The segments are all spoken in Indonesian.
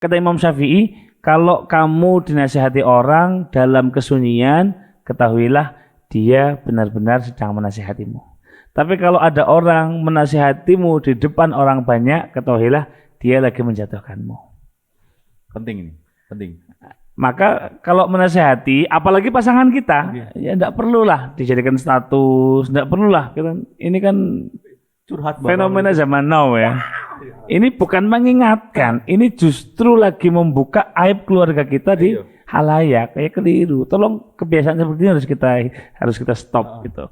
Kata Imam Syafi'i, kalau kamu dinasihati orang dalam kesunyian, ketahuilah dia benar-benar sedang menasihatimu. Tapi kalau ada orang menasihatimu di depan orang banyak, ketahuilah dia lagi menjatuhkanmu. Penting ini, penting. Maka kalau menasihati, apalagi pasangan kita, ya tidak perlulah dijadikan status, tidak perlulah. Ini kan Curhat fenomena zaman now ya. Ini bukan mengingatkan, ini justru lagi membuka aib keluarga kita di halayak. Kayak keliru. Tolong kebiasaan seperti ini harus kita stop gitu.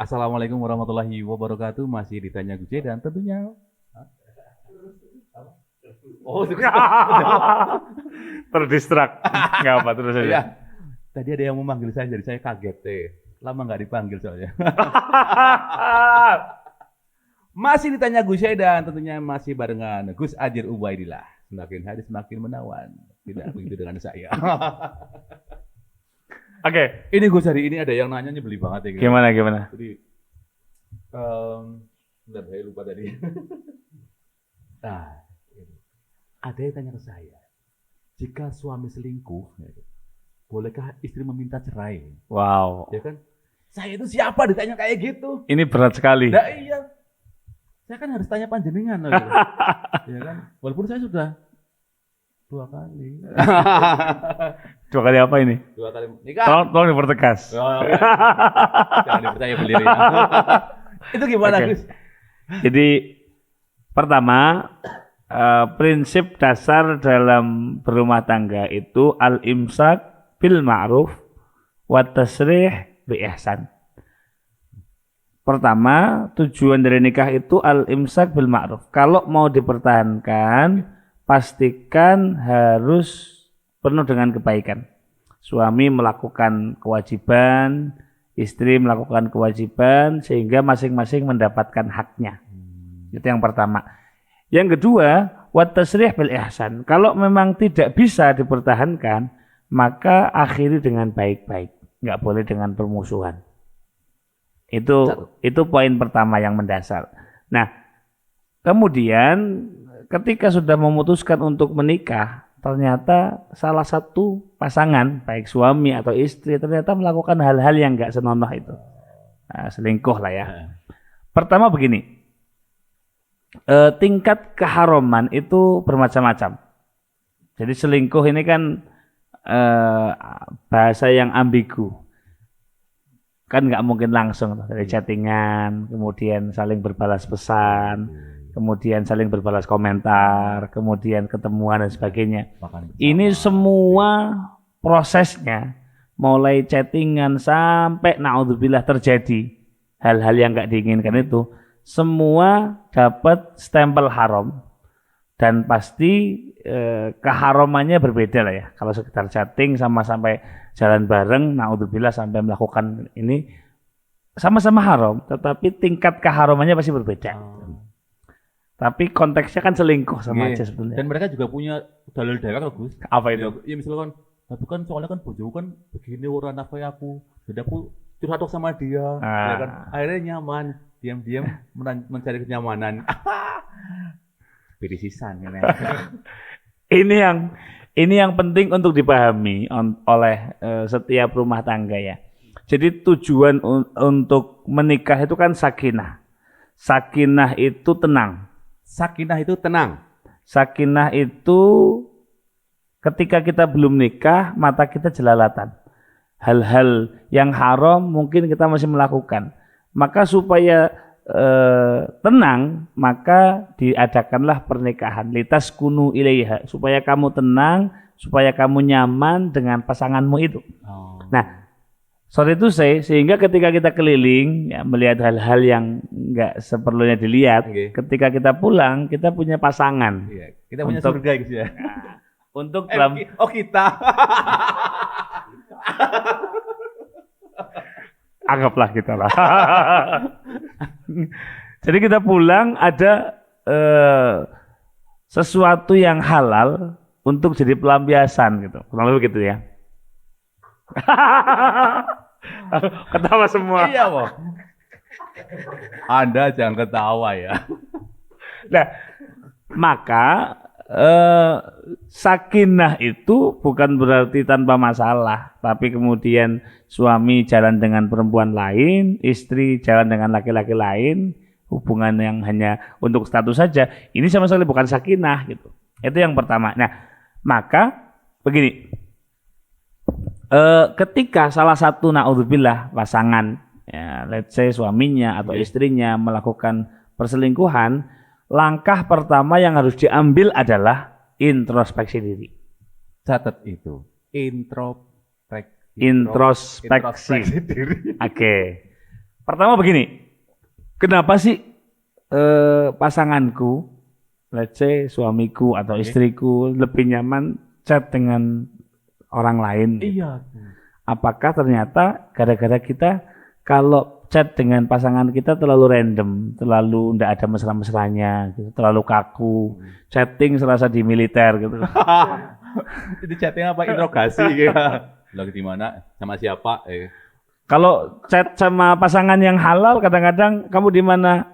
Assalamualaikum warahmatullahi wabarakatuh. Masih ditanya Gus dan tentunya Terdistrak. Nggak apa terus aja. ya, tadi ada yang memanggil saya, jadi saya kaget. Lama nggak dipanggil soalnya. Masih ditanya Gus dan tentunya masih barengan Gus Adjir Ubaidillah. Semakin hari semakin menawan. Tidak begitu dengan saya. Oke. Ini Gus, hari ini ada yang nanya nyebeli banget ya. Gimana? Jadi, bentar, saya lupa tadi. Nah, ada yang tanya ke saya, jika suami selingkuh, bolehkah istri meminta cerai? Wow. Ya kan? Saya itu siapa ditanya kayak gitu? Ini berat sekali. Nah iya, saya kan harus tanya panjenengan. Gitu. Ya kan? Walaupun saya sudah 2 kali. 2 kali apa ini? 2 kali nikah. Tolong dipertegas. Oh, ya. Jangan dipercaya beliau ya. Itu gimana, Gus? Jadi pertama, prinsip dasar dalam berumah tangga itu al-imsak bil ma'ruf wa tasrih bi ihsan. Pertama, tujuan dari nikah itu al-imsak bil ma'ruf. Kalau mau dipertahankan, pastikan harus penuh dengan kebaikan. Suami melakukan kewajiban, istri melakukan kewajiban, sehingga masing-masing mendapatkan haknya. Itu yang pertama. Yang kedua, wat tasrih bil ihsan. Kalau memang tidak bisa dipertahankan, maka akhiri dengan baik-baik. Nggak boleh dengan permusuhan. Itu poin pertama yang mendasar. Nah, kemudian ketika sudah memutuskan untuk menikah, ternyata salah satu pasangan, baik suami atau istri, ternyata melakukan hal-hal yang nggak senonoh itu. Nah, selingkuh lah ya. Pertama begini, tingkat keharaman itu bermacam-macam. Jadi selingkuh ini kan bahasa yang ambigu. Kan nggak mungkin langsung dari chattingan, kemudian saling berbalas pesan, kemudian saling berbalas komentar, kemudian ketemuan dan sebagainya. Ini semua prosesnya, mulai chattingan sampai naudzubillah terjadi hal-hal yang nggak diinginkan itu, semua dapat stempel haram. Dan pasti keharamannya berbeda lah ya. Kalau sekitar chatting sama sampai jalan bareng, naudzubillah sampai melakukan ini sama-sama haram, tetapi tingkat keharamannya pasti berbeda. Tapi konteksnya kan selingkuh sama aja sebetulnya. Dan mereka juga punya dalil dewek loh, Gus. Apa itu? Ya misalkan, tapi kan soalnya kan bojoku kan begini orang nafkahi aku, jadi aku curhat sama dia, ya kan? Akhirnya nyaman, diam-diam mencari kenyamanan. Pirisisan ya. Ini yang penting untuk dipahami oleh setiap rumah tangga ya. Jadi tujuan untuk menikah itu kan sakinah. Sakinah itu tenang. Sakinah itu tenang. Sakinah itu ketika kita belum nikah, mata kita jelalatan. Hal-hal yang haram mungkin kita masih melakukan. Maka supaya tenang, maka diadakanlah pernikahan. Litas kunu ilaiha. Supaya kamu tenang, supaya kamu nyaman dengan pasanganmu itu. Nah, sorry itu sehingga ketika kita keliling ya, melihat hal-hal yang nggak seperlunya dilihat, ketika kita pulang kita punya pasangan. Iya, kita punya surga gitu ya. Untuk dalam kita. Anggaplah kita lah. Jadi kita pulang ada sesuatu yang halal untuk jadi pelampiasan gitu. Kurang lebih gitu ya. Ketawa semua. Iya, Bang. Anda jangan ketawa ya. Nah, maka sakinah itu bukan berarti tanpa masalah, tapi kemudian suami jalan dengan perempuan lain, istri jalan dengan laki-laki lain, hubungan yang hanya untuk status saja, ini sama sekali bukan sakinah gitu. Itu yang pertama. Nah, maka begini, ketika salah satu naudzubillah pasangan, ya, let's say suaminya atau istrinya melakukan perselingkuhan, langkah pertama yang harus diambil adalah introspeksi diri. Catat itu. Introspeksi diri. Oke. Pertama begini. Kenapa sih pasanganku, let's say suamiku atau istriku lebih nyaman chat dengan orang lain? Iya. Apakah ternyata gara-gara kita kalau chat dengan pasangan kita terlalu random, terlalu tidak ada mesra-mesranya, gitu, terlalu kaku, chatting serasa di militer gitu. Itu chatting apa interogasi gitu. Lagi di mana? Sama siapa? Kalau chat sama pasangan yang halal, kadang-kadang kamu di mana?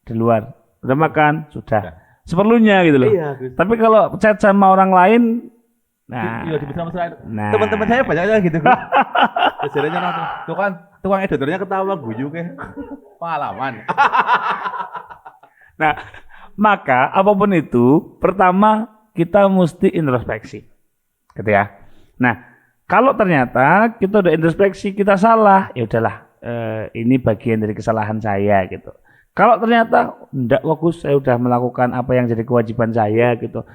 Di luar. Udah makan? Sudah. Seperlunya gitu loh. Iya, Gus. Tapi kalau chat sama orang lain, nah, iya di mesra-mesraan. nah. Teman-teman saya banyaknya gitu. Kejarannya nonton. Tuh kan tukang editornya ketawa guyu ke. Pengalaman. Nah, maka apapun itu, pertama kita mesti introspeksi. Gitu ya. Nah, kalau ternyata kita udah introspeksi, kita salah, ya udahlah, ini bagian dari kesalahan saya gitu. Kalau ternyata enggak fokus, saya udah melakukan apa yang jadi kewajiban saya gitu.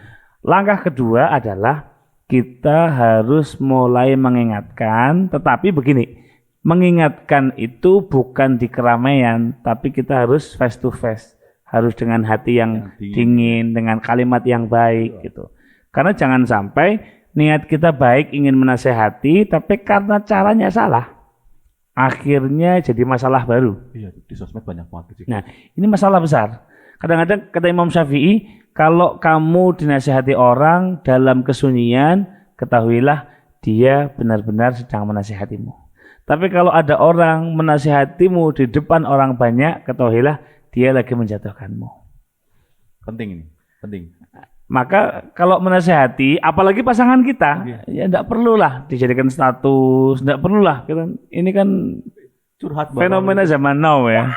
Langkah kedua adalah kita harus mulai mengingatkan, tetapi begini, mengingatkan itu bukan di keramaian, tapi kita harus face to face, harus dengan hati yang dingin, dengan kalimat yang baik gitu. Karena jangan sampai niat kita baik ingin menasehati, tapi karena caranya salah, akhirnya jadi masalah baru. Iya, di sosmed banyak banget. Nah, ini masalah besar. Kadang-kadang kata Imam Syafi'i, kalau kamu dinasihati orang dalam kesunyian, ketahuilah dia benar-benar sedang menasihatimu. Tapi kalau ada orang menasihatimu di depan orang banyak, ketahuilah dia lagi menjatuhkanmu. Penting ini, penting. Maka kalau menasihati, apalagi pasangan kita, ya enggak perlulah dijadikan status, enggak perlulah. Ini kan Curhat fenomena zaman now ya.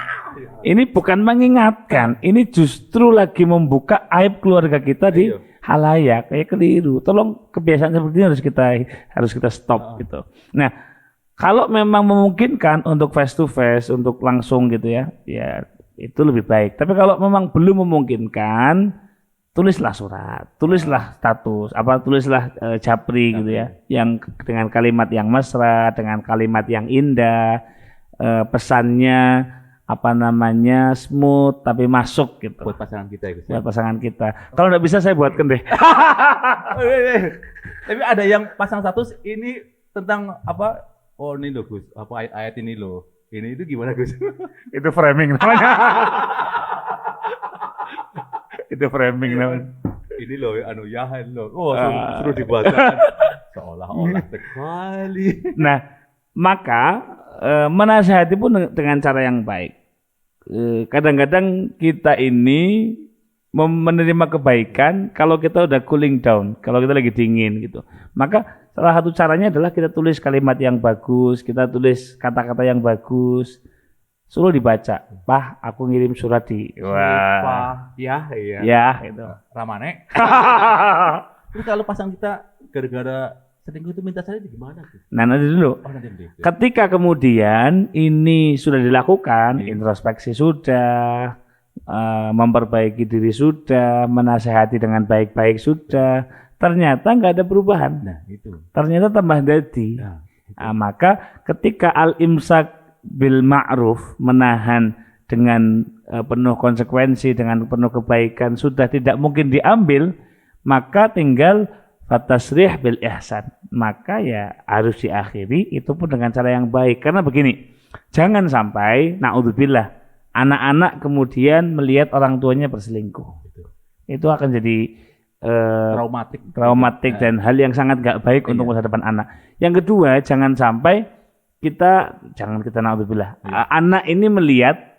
Ini bukan mengingatkan, ini justru lagi membuka aib keluarga kita di halayak, kayak keliru. Tolong kebiasaan seperti ini harus kita stop gitu. Nah, kalau memang memungkinkan untuk face to face, untuk langsung gitu ya, ya itu lebih baik. Tapi kalau memang belum memungkinkan, tulislah surat, tulislah status, tulislah japri gitu ya, yang dengan kalimat yang mesra, dengan kalimat yang indah, pesannya smooth tapi masuk gitu. Buat pasangan kita ya, Gus. Buat pasangan kita. Kalau nggak bisa saya buatkan deh. Tapi ada yang pasang status ini tentang apa? Oh ini loh Gus, apa ayat ini loh. Ini itu gimana Gus? Itu framing namanya. Itu framing namanya. Ini loh, yahan loh. Oh, suruh dibacakan. Seolah-olah sekali. Nah, maka menasihati pun dengan cara yang baik. Kadang-kadang kita ini menerima kebaikan kalau kita udah cooling down, kalau kita lagi dingin gitu. Maka salah satu caranya adalah kita tulis kalimat yang bagus, kita tulis kata-kata yang bagus. Suruh dibaca. Pah, aku ngirim surat di. Wah. Ya, iya. Ya, gitu. Ramane. Terus kalau pasang kita gara-gara selingkuh itu minta saya gimana? Nah, nanti dulu. Oh, nanti. Ketika kemudian ini sudah dilakukan, introspeksi sudah, memperbaiki diri sudah, menasehati dengan baik-baik sudah, ternyata nggak ada perubahan. Nah, itu. Ternyata tambah dadi. Nah, maka ketika al-imsak bil ma'ruf, menahan dengan penuh konsekuensi, dengan penuh kebaikan sudah tidak mungkin diambil, maka tinggal fatasrih bil ihsan. Maka ya harus diakhiri, itu pun dengan cara yang baik. Karena begini, jangan sampai naudzubillah anak-anak kemudian melihat orang tuanya berselingkuh. Itu akan jadi traumatik dan hal yang sangat nggak baik untuk masa depan anak. Yang kedua, jangan kita naudzubillah, anak ini melihat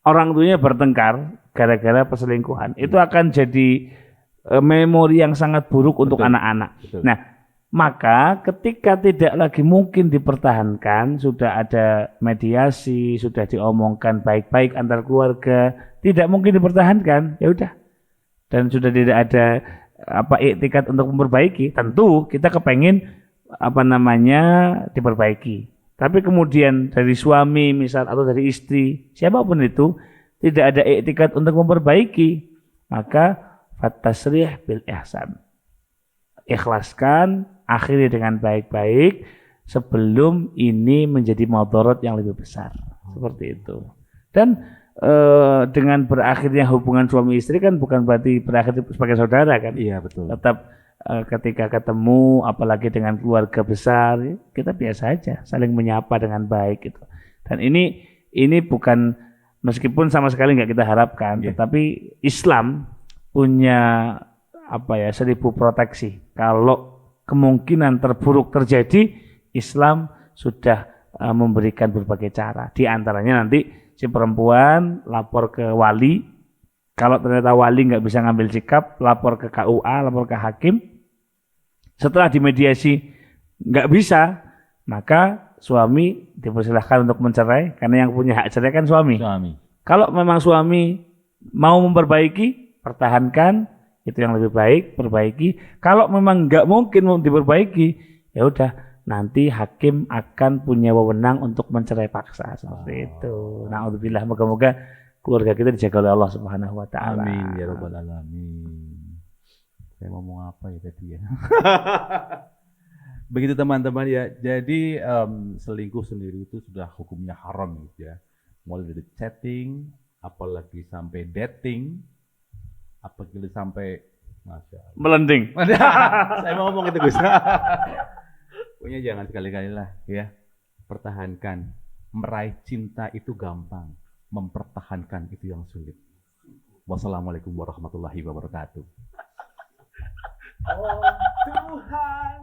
orang tuanya bertengkar gara-gara perselingkuhan. Itu akan jadi memori yang sangat buruk untuk anak-anak. Nah, maka ketika tidak lagi mungkin dipertahankan, sudah ada mediasi, sudah diomongkan baik-baik antar keluarga, tidak mungkin dipertahankan, ya udah. Dan sudah tidak ada iktikat untuk memperbaiki, tentu kita kepengen diperbaiki. Tapi kemudian dari suami misal atau dari istri, siapapun itu tidak ada iktikat untuk memperbaiki, maka fatasrih bil ihsan. Ikhlaskan, akhiri dengan baik-baik sebelum ini menjadi madarat yang lebih besar. Seperti itu. Dan dengan berakhirnya hubungan suami istri kan bukan berarti berakhir sebagai saudara kan? Iya, betul. Tetap ketika ketemu, apalagi dengan keluarga besar, kita biasa aja saling menyapa dengan baik gitu. Dan ini bukan, meskipun sama sekali nggak kita harapkan, tetapi Islam punya 1000 proteksi. Kalau kemungkinan terburuk terjadi, Islam sudah memberikan berbagai cara. Di antaranya nanti si perempuan lapor ke wali. Kalau ternyata wali nggak bisa ngambil sikap, lapor ke KUA, lapor ke hakim. Setelah dimediasi nggak bisa, maka suami dipersilahkan untuk mencerai, karena yang punya hak cerai kan suami. Kalau memang suami mau memperbaiki, pertahankan, itu yang lebih baik, perbaiki. Kalau memang nggak mungkin mau diperbaiki, ya udah, nanti hakim akan punya wewenang untuk mencerai paksa, seperti itu. Na'udzubillah, moga-moga keluarga kita dijaga oleh Allah Subhanahu wa taala. Amin ya rabbal alamin. Saya ngomong apa ya tadi ya? Begitu teman-teman ya. Jadi selingkuh sendiri itu sudah hukumnya haram gitu ya. Mulai dari chatting, apalagi sampai dating, apalagi sampai melending. Saya mau ngomong itu Gus. Pokoknya jangan sekali-kali lah ya. Pertahankan. Meraih cinta itu gampang, mempertahankan itu yang sulit. Wassalamualaikum warahmatullahi wabarakatuh. Oh Tuhan.